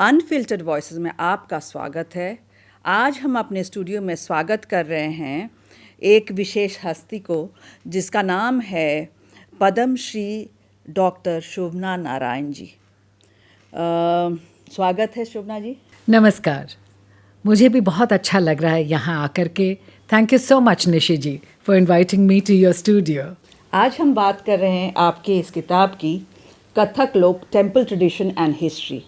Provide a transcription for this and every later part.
Unfiltered voices में आपका स्वागत है। आज हम अपने स्टूडियो में स्वागत कर रहे हैं एक विशेष हस्ती को जिसका नाम है पद्म श्री डॉक्टर शोभना नारायण जी। स्वागत है शोभना जी। नमस्कार। मुझे भी बहुत अच्छा लग रहा है यहाँ आकर के। Thank you so much Nishi ji for inviting me to your studio. आज हम बात कर रहे हैं आपके इस किताब की, कथक लोक temple tradition and history.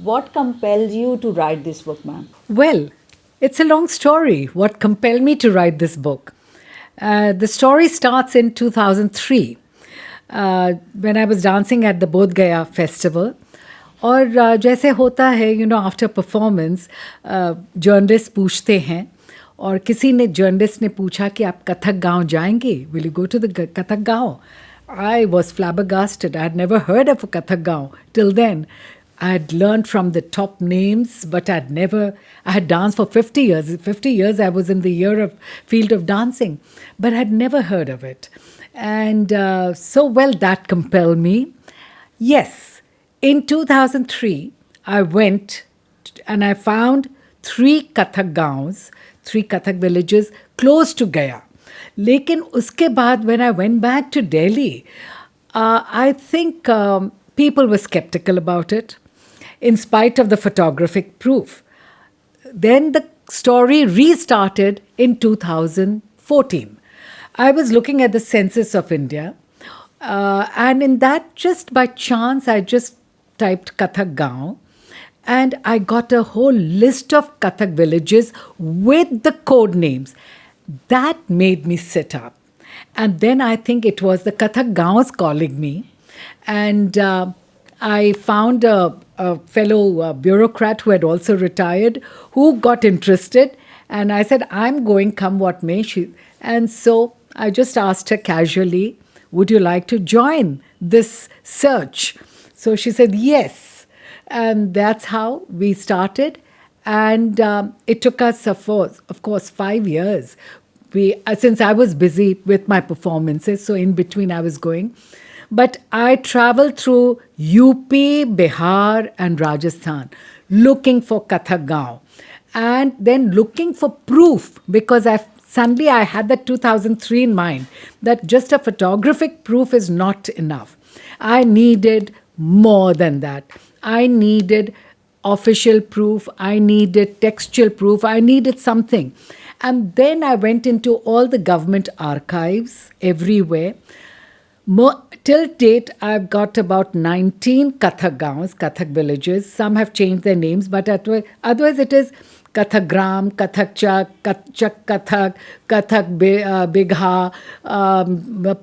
What compelled you to write this book, ma'am? Well, it's a long story. What compelled me to write this book? The story starts in 2003 when I was dancing at the Bodh Gaya festival. और जैसे होता है after performance journalist पूछते हैं, और किसी ने journalist ने पूछा कि आप कथक गांव जाएंगे, will you go to the Kathak गांव? I was flabbergasted. I had never heard of a Kathak Gaon till then. I had learned from the top names, but I had danced for 50 years. 50 years I was in the field of dancing, but I had never heard of it. And that compelled me. Yes, in 2003, I went and I found 3 Kathak Gaons, 3 Kathak villages close to Gaya. लेकिन उसके बाद when I went back to Delhi, I think people were skeptical about it, in spite of the photographic proof. Then the story restarted in 2014. I was looking at the census of India, and in that, just by chance, I just typed Kathak Gaon, and I got a whole list of Kathak villages with the code names. That made me sit up. And then I think it was the Kathak Gaons calling me. And I found a fellow bureaucrat who had also retired, who got interested. And I said, I'm going, come what may. And so I just asked her casually, would you like to join this search? So she said, yes. And that's how we started. And it took us, of course, 5 years. Since I was busy with my performances, so in between I was going. But I traveled through UP, Bihar and Rajasthan looking for Kathak Gaon. And then looking for proof, because suddenly I had that 2003 in mind, that just a photographic proof is not enough. I needed more than that. I needed official proof. I needed textual proof. I needed something. And then I went into all the government archives everywhere. Till date, I've got about 19 Kathak Gaons, Kathak villages. Some have changed their names, but otherwise it is Kathak Gram, Kathak Chak, Chak Kathak, Kathak Bigha,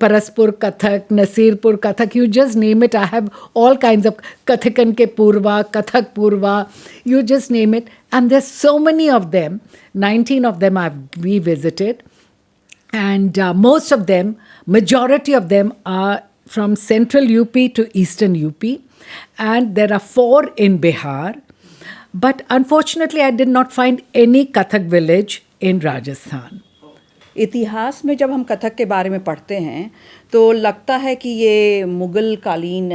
Paraspur Kathak, Nasirpur Kathak. You just name it. I have all kinds of Kathakan ke Purva, Kathak Purva. You just name it. And there's so many of them. 19 of them I've revisited. And most of them, majority of them are from central UP to eastern UP. And there are 4 in Bihar. But unfortunately, I did not find any Kathak village in Rajasthan. इतिहास में जब हम कथक के बारे में पढ़ते हैं तो लगता है कि ये मुग़ल कालीन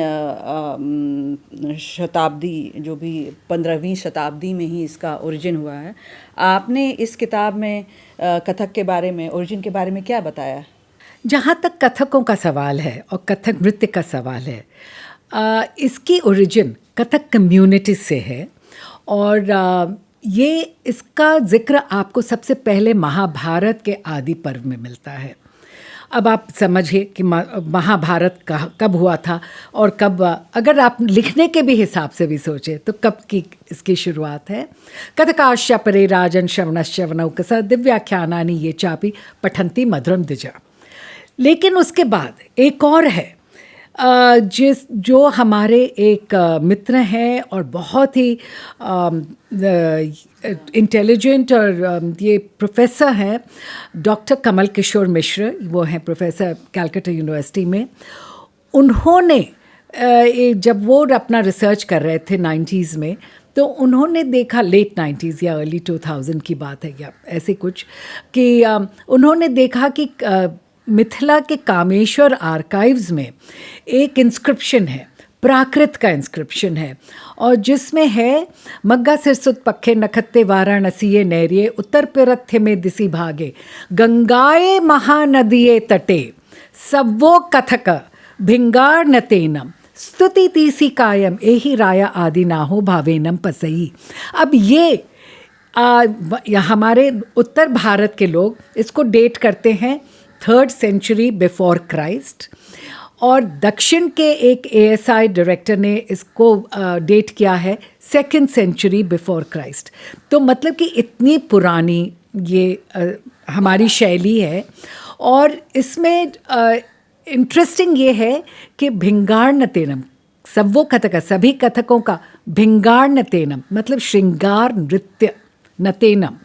शताब्दी, जो भी 15वीं शताब्दी में ही इसका ओरिजिन हुआ है। आपने इस किताब में कथक के बारे में, ओरिजिन के बारे में क्या बताया? जहाँ तक कथकों का सवाल है और कथक नृत्य का सवाल है, इसकी ओरिजिन कथक कम्युनिटी से है। और ये इसका जिक्र आपको सबसे पहले महाभारत के आदि पर्व में मिलता है। अब आप समझिए कि महाभारत कब हुआ था और कब, अगर आप लिखने के भी हिसाब से भी सोचें तो कब की इसकी शुरुआत है। कथकाश्य परे राजन श्रवणश्रवणौ कस दिव्याख्यानानि ये चापि पठन्ति मधुरम द्विजा। लेकिन उसके बाद एक और है, जो हमारे एक मित्र हैं और बहुत ही इंटेलिजेंट और ये प्रोफेसर हैं, डॉक्टर कमल किशोर मिश्र। वो हैं प्रोफेसर कैलकाटा यूनिवर्सिटी में। उन्होंने जब वो अपना रिसर्च कर रहे थे 90s में, तो उन्होंने देखा, लेट 90s या अर्ली 2000 की बात है या ऐसे कुछ, कि उन्होंने देखा कि मिथिला के कामेश्वर आर्काइव्स में एक इंस्क्रिप्शन है प्राकृत का इंस्क्रिप्शन है, और जिसमें है मग्गा सिरसुत पखे नखत्ते वाराणसीये नैरिये उत्तर पिरथ्य में दिसी भागे गंगाए महानदिये तटे सवो कथक भिंगार नतेनम स्तुति तीसी कायम एही राया आदि नाहो भावेनम पसई। अब ये हमारे उत्तर भारत के लोग इसको डेट करते हैं 3rd सेंचुरी बिफोर क्राइस्ट, और दक्षिण के एक ASI डायरेक्टर ने इसको डेट किया है 2nd सेंचुरी बिफोर क्राइस्ट। तो मतलब कि इतनी पुरानी ये हमारी शैली है। और इसमें इंटरेस्टिंग ये है कि भिंगार नतेनम, सवो कथक, सभी कथकों का भिंगार नतेनम मतलब श्रृंगार नृत्य, नतेनम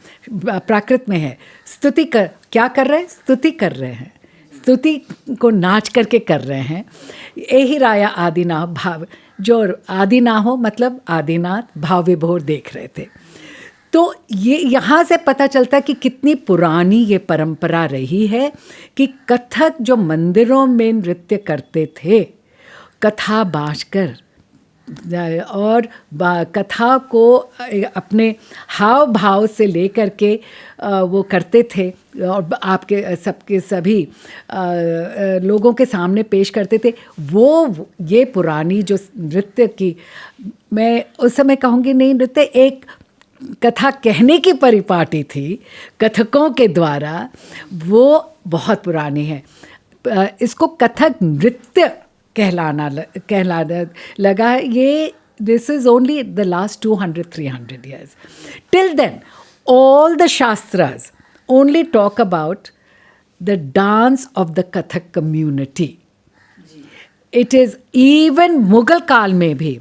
प्राकृत में है। स्तुति क्या कर रहे हैं? स्तुति कर रहे हैं, स्तुति को नाच करके कर रहे हैं। यही राया आदिना भाव, जो आदि ना हो मतलब आदिनाथ भाव विभोर देख रहे थे। तो ये यहाँ से पता चलता कि कितनी पुरानी ये परंपरा रही है कि कथक जो मंदिरों में नृत्य करते थे, कथा बाँचकर और कथा को अपने हाव भाव से लेकर के वो करते थे और आपके सबके सभी लोगों के सामने पेश करते थे। वो ये पुरानी जो नृत्य की, मैं उस समय कहूँगी नहीं नृत्य, एक कथा कहने की परिपाटी थी कथकों के द्वारा, वो बहुत पुरानी है। इसको कथक नृत्य कहलाना लगा। ये this is only the last 200-300 years. Till then, all the Shastras only talk about the dance of the Kathak community. It is even Mughal काल में भी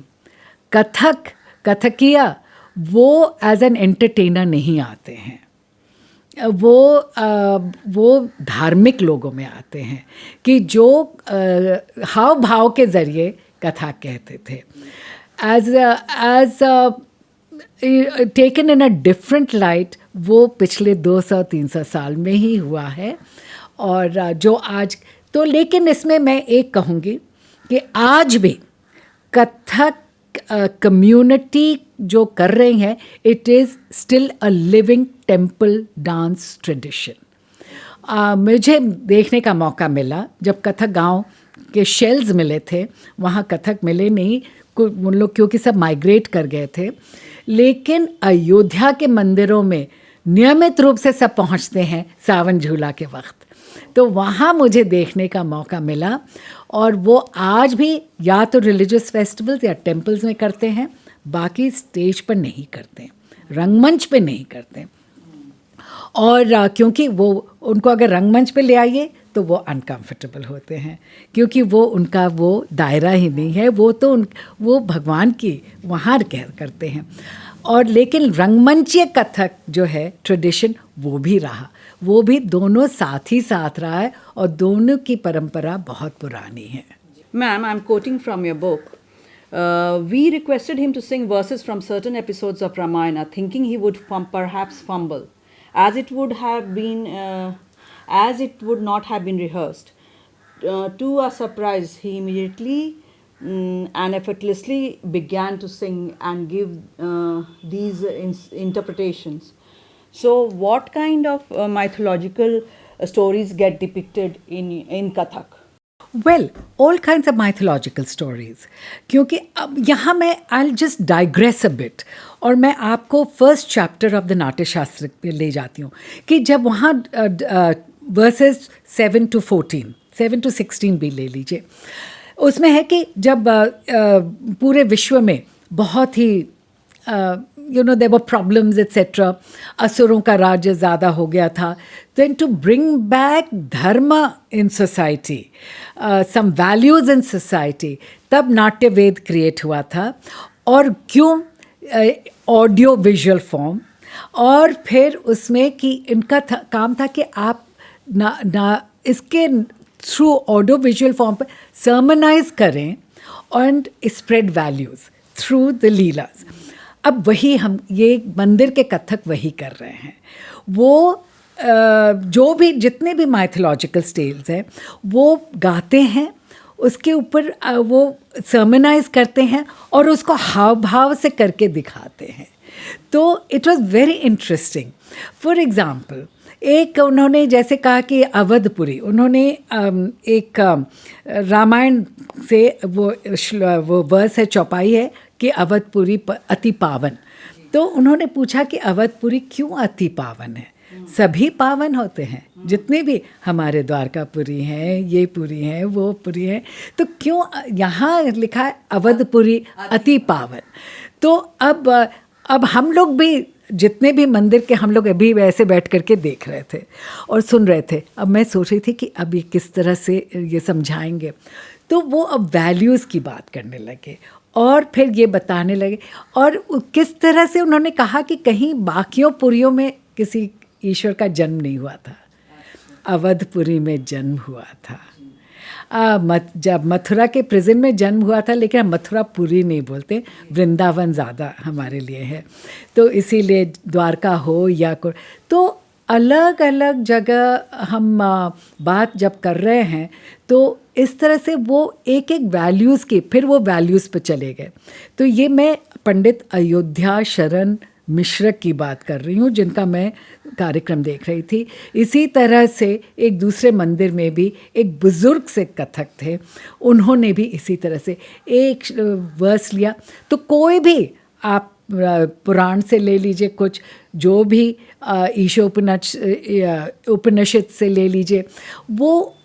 कथकिया वो एज एन एंटरटेनर नहीं आते हैं, वो धार्मिक लोगों में आते हैं कि जो हाव भाव के ज़रिए कथा कहते थे। As taken in a different light, वो पिछले 200-300 साल में ही हुआ है। और जो आज तो, लेकिन इसमें मैं एक कहूँगी कि आज भी कथक कम्युनिटी जो कर रही हैं, it is still a living temple dance tradition. मुझे देखने का मौका मिला जब कथक गांव के शेल्स मिले थे, वहाँ कथक मिले नहीं, उन लोग क्योंकि सब माइग्रेट कर गए थे, लेकिन अयोध्या के मंदिरों में नियमित रूप से सब पहुँचते हैं सावन झूला के वक्त। तो वहाँ मुझे देखने का मौका मिला, और वो आज भी या तो रिलीजियस फेस्टिवल्स या टेम्पल्स में करते हैं, बाकी स्टेज पर नहीं करते, रंगमंच पे नहीं करते। और क्योंकि वो उनको अगर रंगमंच पे ले आइए तो वो अनकंफर्टेबल होते हैं, क्योंकि वो उनका वो दायरा ही नहीं है, वो तो वो भगवान की वहाँ करते हैं। और लेकिन रंगमंचीय कथक जो है ट्रेडिशन, वो भी रहा, वो भी दोनों साथ ही साथ रहा है, और दोनों की परंपरा बहुत पुरानी है। Ma'am, I'm quoting from your book. We requested him to sing verses from certain episodes of Ramayana, thinking he would perhaps fumble, as it would not have been rehearsed. To our surprise, he immediately and effortlessly began to sing and give these interpretations. So, what kind of mythological stories get depicted in Kathak? Well, all kinds of mythological stories. क्योंकि अब यहाँ मैं I'll just digress a bit, और मैं आपको first chapter of the नाट्य शास्त्र पे ले जाती हूँ कि जब वहाँ वर्सेस 7 to 14, 7 to 16 भी ले लीजिए, उसमें है कि जब पूरे विश्व में बहुत ही there were problems etc, असुरों का राज्य ज़्यादा हो गया था, then to bring back dharma in society, some values in society, तब नाट्य वेद क्रिएट हुआ था। और क्यों? ऑडियो विजुअल फॉर्म, और फिर उसमें कि इनका काम था कि आप इसके थ्रू ऑडियो विजुअल फॉर्म पर सर्मनाइज करें and spread values through the लीलास। अब वही हम ये मंदिर के कथक वही कर रहे हैं। वो जो भी जितने भी माइथोलॉजिकल स्टेल्स हैं वो गाते हैं, उसके ऊपर वो सर्मनाइज करते हैं और उसको हाव भाव से करके दिखाते हैं। तो it was very interesting. For example, एक उन्होंने जैसे कहा कि अवधपुरी, उन्होंने एक रामायण से वो वर्स है, चौपाई है कि अवधपुरी अति पावन। तो उन्होंने पूछा कि अवधपुरी क्यों अति पावन है? सभी पावन होते हैं, जितने भी हमारे द्वारकापुरी हैं, ये पुरी हैं, वो पुरी हैं, तो क्यों यहाँ लिखा है अवधपुरी अति पावन? तो अब हम लोग भी, जितने भी मंदिर के, हम लोग अभी वैसे बैठ करके देख रहे थे और सुन रहे थे। अब मैं सोच रही थी कि अब ये किस तरह से ये समझाएंगे। तो वो अब वैल्यूज़ की बात करने लगे और फिर ये बताने लगे, और किस तरह से उन्होंने कहा कि कहीं बाकियों पुरियों में किसी ईश्वर का जन्म नहीं हुआ था, अवधपुरी में जन्म हुआ था। जब मथुरा के प्रिजन में जन्म हुआ था, लेकिन हम मथुरा पुरी नहीं बोलते, वृंदावन ज़्यादा हमारे लिए है। तो इसीलिए द्वारका हो या तो अलग अलग जगह हम बात जब कर रहे हैं, तो इस तरह से वो एक एक वैल्यूज़ की, फिर वो वैल्यूज़ पे चले गए। तो ये मैं पंडित अयोध्या शरण मिश्र की बात कर रही हूँ, जिनका मैं कार्यक्रम देख रही थी। इसी तरह से एक दूसरे मंदिर में भी एक बुज़ुर्ग से कथक थे, उन्होंने भी इसी तरह से एक वर्स लिया। तो कोई भी आप पुराण से ले लीजिए, कुछ जो भी उपनिषद से ले लीजिए, वो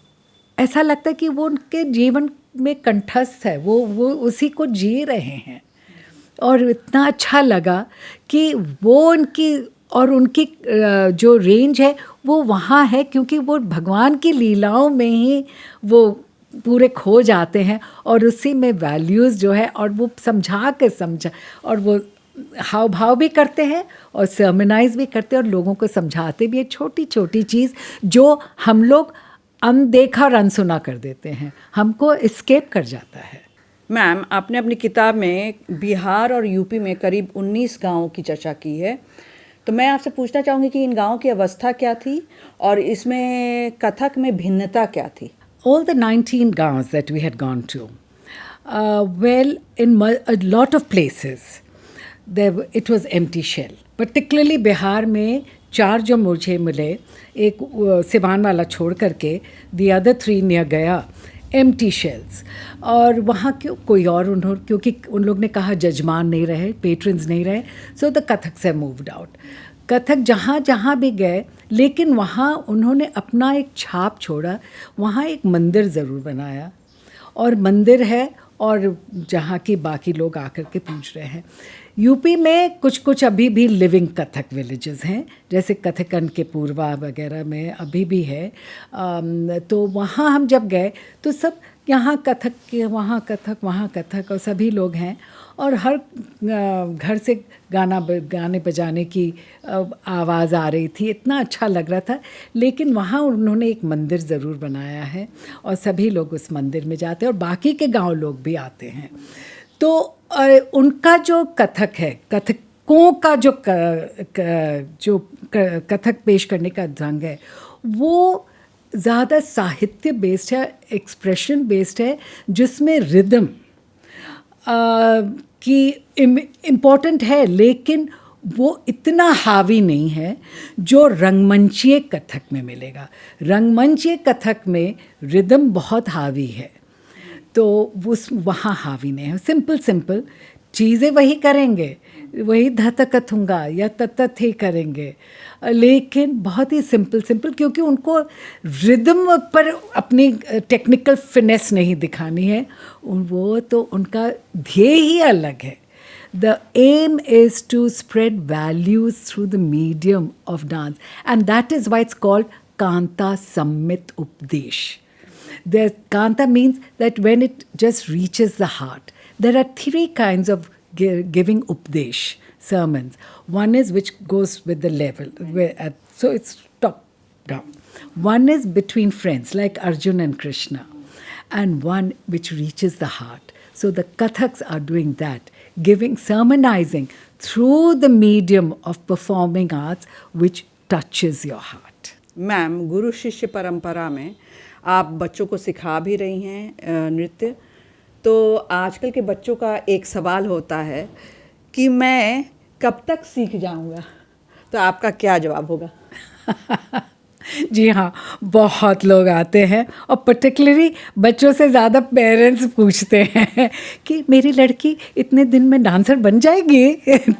ऐसा लगता है कि वो उनके जीवन में कंठस्थ है, वो उसी को जी रहे हैं। और इतना अच्छा लगा कि वो उनकी जो रेंज है वो वहाँ है, क्योंकि वो भगवान की लीलाओं में ही वो पूरे खो जाते हैं, और उसी में वैल्यूज़ जो है, और वो समझा और वो हाव भाव भी करते हैं और सर्मनाइज भी करते हैं और लोगों को समझाते भी हैं, छोटी छोटी चीज़ जो हम लोग अनदेखा और अनसुना कर देते हैं, हमको एस्केप कर जाता है। मैम, आपने अपनी किताब में बिहार और यूपी में करीब 19 गांवों की चर्चा की है, तो मैं आपसे पूछना चाहूँगी कि इन गांवों की अवस्था क्या थी और इसमें कथक में भिन्नता क्या थी? All the 19 gaons that we had gone to, well, in a lot of places, it was empty shell. Particularly Bihar में 4 जो मुझे मिले, एक सिवान वाला छोड़ करके, the other 3 near गया, एम्प्टी शेल्स। और वहाँ क्यों कोई और क्योंकि उन लोग ने कहा जजमान नहीं रहे, पेट्रन्स नहीं रहे, सो द कथक से मूव्ड आउट। कथक जहाँ जहाँ भी गए, लेकिन वहाँ उन्होंने अपना एक छाप छोड़ा, वहाँ एक मंदिर ज़रूर बनाया, और मंदिर है, और जहाँ की बाकी लोग आकर के पूछ रहे हैं। यूपी में कुछ कुछ अभी भी लिविंग कथक विलेजेस हैं, जैसे कथकन के पूर्वा वगैरह में अभी भी है। तो वहाँ हम जब गए तो सब यहाँ कथक के, वहाँ कथक और सभी लोग हैं, और हर घर से गाने बजाने की आवाज़ आ रही थी, इतना अच्छा लग रहा था। लेकिन वहाँ उन्होंने एक मंदिर ज़रूर बनाया है, और सभी लोग उस मंदिर में जाते हैं, और बाकी के गांव लोग भी आते हैं। तो उनका जो कथक है, कथकों का जो कथक पेश करने का ढंग है, वो ज़्यादा साहित्य बेस्ड है, एक्सप्रेशन बेस्ड है, जिसमें रिदम की इम्पॉर्टेंट है, लेकिन वो इतना हावी नहीं है जो रंगमंचीय कथक में मिलेगा। रंगमंचीय कथक में रिदम बहुत हावी है, तो वहाँ हावी नहीं है। सिंपल चीज़ें वही करेंगे, वही धतकथुंगा या तत्त ही करेंगे, लेकिन बहुत ही सिंपल, क्योंकि उनको रिदम पर अपनी टेक्निकल फिनेस नहीं दिखानी है, वो तो उनका ध्येय ही अलग है। The aim is to spread values through the medium of dance, and that is why it's called Kanta Sammit Updesh. The Kanta means that when it just reaches the heart. There are 3 kinds of giving Updesh, sermons. One is which goes with the level, so it's top down. One is between friends, like Arjun and Krishna, and one which reaches the heart. So the Kathaks are doing that, sermonizing through the medium of performing arts, which touches your heart. Ma'am, गुरु शिष्य परंपरा में आप बच्चों को सिखा भी रही हैं नृत्य। तो आजकल के बच्चों का एक सवाल होता है कि मैं कब तक सीख जाऊंगा, तो आपका क्या जवाब होगा? जी हाँ, बहुत लोग आते हैं और पर्टिकुलरली बच्चों से ज़्यादा पेरेंट्स पूछते हैं कि मेरी लड़की इतने दिन में डांसर बन जाएगी।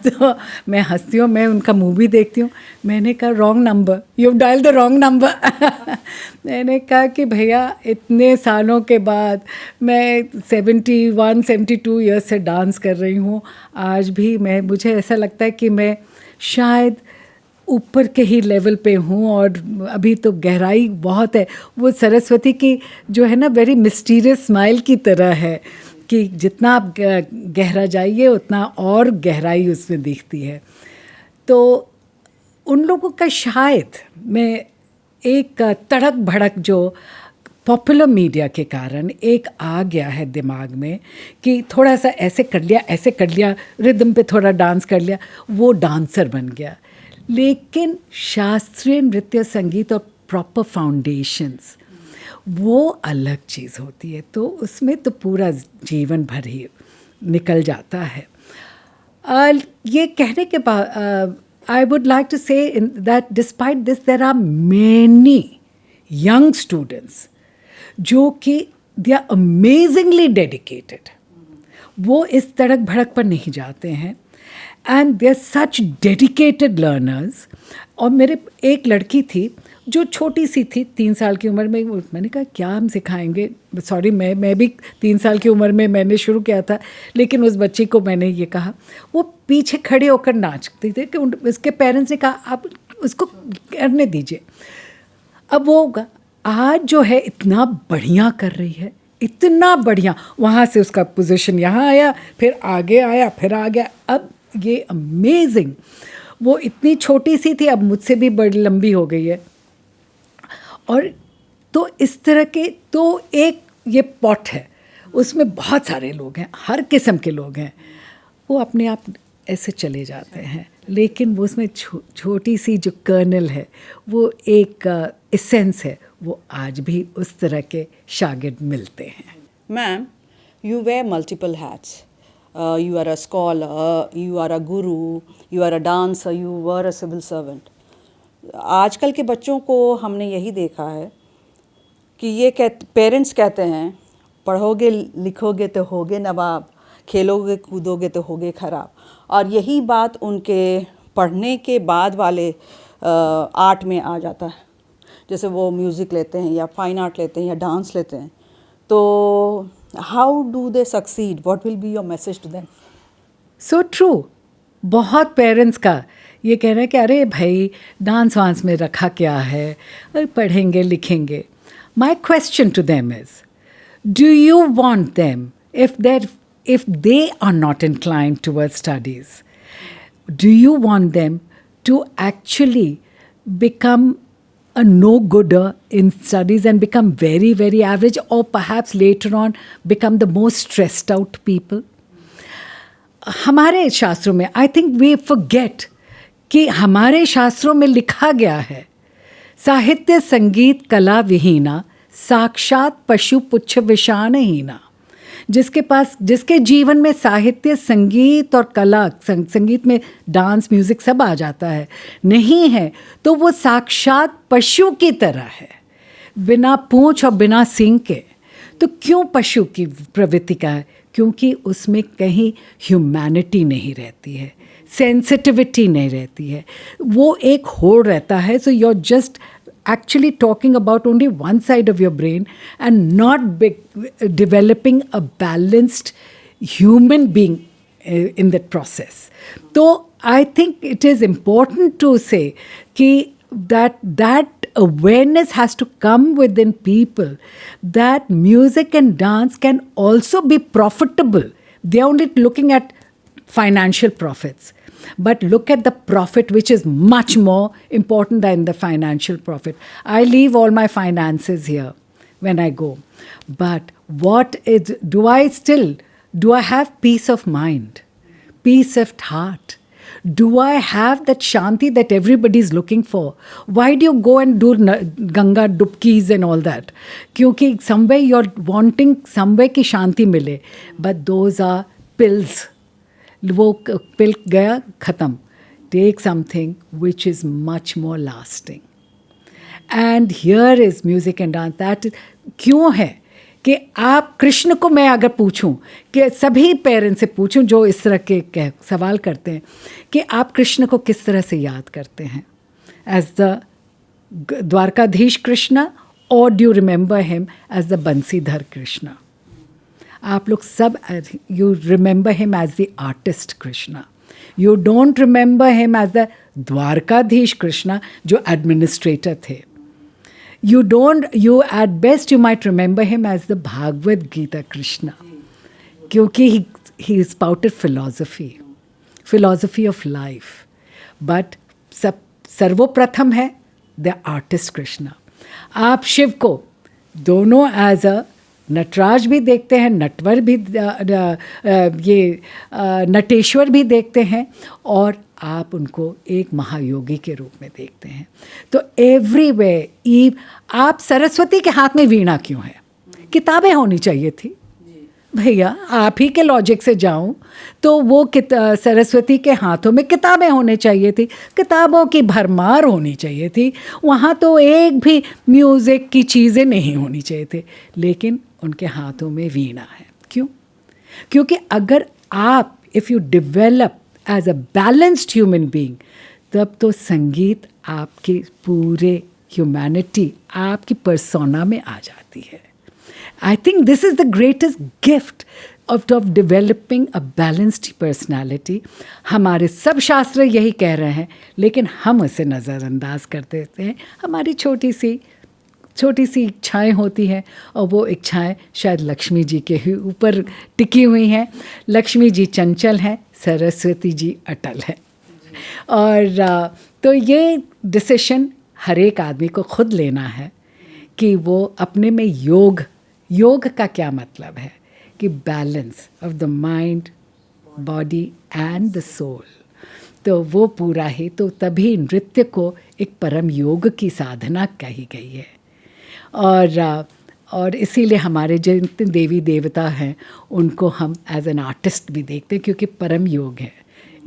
तो मैं हंसती हूँ, मैं उनका मूवी देखती हूँ। मैंने कहा wrong number, you dial the wrong number. मैंने कहा कि भैया इतने सालों के बाद मैं 72 ईयर्स से डांस कर रही हूँ। आज भी मुझे ऐसा लगता है कि मैं शायद ऊपर के ही लेवल पे हूँ और अभी तो गहराई बहुत है। वो सरस्वती की जो है ना, वेरी मिस्टीरियस स्माइल की तरह है कि जितना आप गहरा जाइए उतना और गहराई उसमें दिखती है। तो उन लोगों का शायद मैं एक तड़क भड़क जो पॉपुलर मीडिया के कारण एक आ गया है दिमाग में कि थोड़ा सा ऐसे कर लिया, रिदम पे थोड़ा डांस कर लिया, वो डांसर बन गया। लेकिन शास्त्रीय नृत्य संगीत और प्रॉपर फाउंडेशंस वो अलग चीज़ होती है, तो उसमें तो पूरा जीवन भर ही निकल जाता है। ये कहने के बाद I would like to say that despite this there are many young students जो कि दे आर अमेजिंगली डेडिकेटेड। वो इस तड़क भड़क पर नहीं जाते हैं and they are such dedicated learners. और मेरे एक लड़की थी जो छोटी सी थी, 3 साल की उम्र में। मैंने कहा क्या हम सिखाएंगे, सॉरी मैं भी 3 साल की उम्र में मैंने शुरू किया था, लेकिन उस बच्ची को मैंने ये कहा, वो पीछे खड़े होकर नाचते थे कि उसके पेरेंट्स ने कहा आप उसको करने दीजिए। अब वो आज जो है इतना बढ़िया कर रही है, इतना बढ़िया। वहाँ से उसका पोजीशन यहाँ आया, फिर आगे आया, फिर आ गया। अब ये अमेजिंग, वो इतनी छोटी सी थी, अब मुझसे भी बड़ी लंबी हो गई है। और तो इस तरह के, तो एक ये पॉट है, उसमें बहुत सारे लोग हैं, हर किस्म के लोग हैं। वो अपने आप ऐसे चले जाते हैं, लेकिन वो उसमें छोटी सी जो कर्नल है, वो एक एसेंस है, वो आज भी उस तरह के शागिर्द मिलते हैं। Ma'am, you wear multiple hats. You are a scholar, you are a guru, you are a dancer, you were a civil servant. आजकल के बच्चों को हमने यही देखा है कि ये पेरेंट्स कहते हैं पढ़ोगे लिखोगे तो होगे नवाब, खेलोगे कूदोगे तो होगे खराब। और यही बात उनके पढ़ने के बाद वाले आर्ट में आ जाता है। जैसे वो म्यूज़िक लेते हैं या फाइन आर्ट लेते हैं या डांस लेते हैं, तो how do they succeed? What will be your message to them? So true. बहुत पेरेंट्स का ये कह रहे हैं कि अरे भाई डांस वांस में रखा क्या है, पढ़ेंगे लिखेंगे। My question to them is, do you want them, if they are not inclined towards studies, do you want them to actually become a no-gooder in studies and become very, very average, or perhaps later on become the most stressed out people? हमारे शास्त्रों में, I think we forget कि हमारे शास्त्रों में लिखा गया है, साहित्य संगीत कला विहीना, साक्षात पशु पुच्छ विषाणहीना। जिसके जीवन में साहित्य संगीत और कला, संगीत में डांस म्यूज़िक सब आ जाता है, नहीं है तो वो साक्षात पशु की तरह है, बिना पूंछ और बिना सींग के। तो क्यों पशु की प्रवृत्ति का है? क्योंकि उसमें कहीं ह्यूमैनिटी नहीं रहती है, सेंसिटिविटी नहीं रहती है, वो एक होड़ रहता है। So you are just actually talking about only one side of your brain and not developing a balanced human being in that process. So I think it is important to say that awareness has to come within people, that music and dance can also be profitable. They are only looking at financial profits. But look at the profit, which is much more important than the financial profit. I leave all my finances here when I go. But do I have peace of mind, peace of heart? Do I have that Shanti that everybody is looking for? Why do you go and do Ganga dubkis and all that? Kyunki somewhere you're wanting somewhere ki Shanti mile. But those are pills. वो पिल गया खत्म. Take something which is much more lasting. And here is music and dance. That क्यों है कि आप कृष्ण को, मैं अगर पूछूं कि सभी पेरेंट्स से पूछूं जो इस तरह के सवाल करते हैं कि आप कृष्ण को किस तरह से याद करते हैं, एज द द्वारकाधीश कृष्ण, और do you remember him as the Bansidhar Krishna? आप लोग सब you remember him as the artist Krishna. You don't remember him as the Dwarkadhish Krishna जो एडमिनिस्ट्रेटर थे. You at best you might remember him as the Bhagavad Gita Krishna. Kyunki he spouted philosophy of life. But सर्वप्रथम है the artist Krishna. आप शिव को दोनों as a Nataraj भी देखते हैं, नटवर भी, ये नटेश्वर भी देखते हैं, और आप उनको एक महायोगी के रूप में देखते हैं. तो एवरीवेयर आप सरस्वती के हाथ में वीणा क्यों है? किताबें होनी चाहिए थी भैया. आप ही के लॉजिक से जाऊं तो वो सरस्वती के हाथों में किताबें होने चाहिए थी, किताबों की भरमार होनी चाहिए थी. वहाँ तो एक भी म्यूज़िक की चीज़ें नहीं होनी चाहिए थे, लेकिन उनके हाथों में वीणा है. क्यों? क्योंकि अगर आप if you develop as a balanced human being, तब तो संगीत आपकी पूरे ह्यूमैनिटी, आपकी पर्सोना में आ जाती है. I think this is the greatest gift of developing a balanced personality. हमारे सब शास्त्र यही कह रहे हैं, लेकिन हम उसे नज़रअंदाज कर देते हैं. हमारी छोटी सी इच्छाएं होती हैं, और वो इच्छाएं शायद लक्ष्मी जी के ही ऊपर टिकी हुई हैं. लक्ष्मी जी चंचल हैं, सरस्वती जी अटल हैं. और तो ये डिसीशन हर एक आदमी को खुद लेना है कि वो अपने में योग का क्या मतलब है कि balance of the mind, body and the soul. तो वो पूरा ही, तो तभी नृत्य को एक परम योग की साधना कही गई है. और इसीलिए हमारे जितने देवी देवता हैं उनको हम एज एन आर्टिस्ट भी देखते हैं, क्योंकि परम योग है,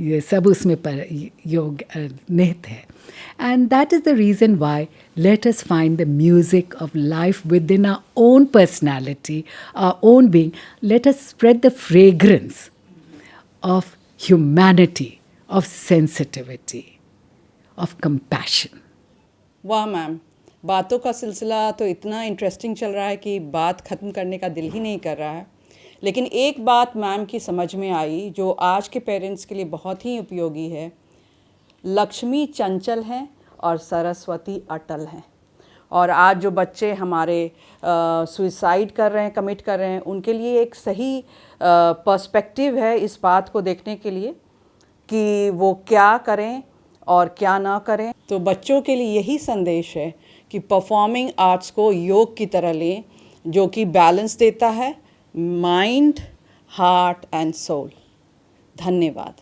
ये सब उसमें पर योग निहित है. And that is the reason why let us find the music of life within our own personality, our own being. Let us spread the fragrance of humanity, of sensitivity, of compassion. वाह ma'am, बातों का सिलसिला तो इतना interesting चल रहा है कि बात ख़त्म करने का दिल ही नहीं कर रहा है. लेकिन एक बात मैम की समझ में आई जो आज के पेरेंट्स के लिए बहुत ही उपयोगी है. लक्ष्मी चंचल हैं और सरस्वती अटल हैं. और आज जो बच्चे हमारे सुसाइड कर रहे हैं, कमिट कर रहे हैं, उनके लिए एक सही पर्सपेक्टिव है इस बात को देखने के लिए कि वो क्या करें और क्या ना करें. तो बच्चों के लिए यही संदेश है कि परफॉर्मिंग आर्ट्स को योग की तरह लें, जो कि बैलेंस देता है माइंड, हार्ट एंड सोल. धन्यवाद.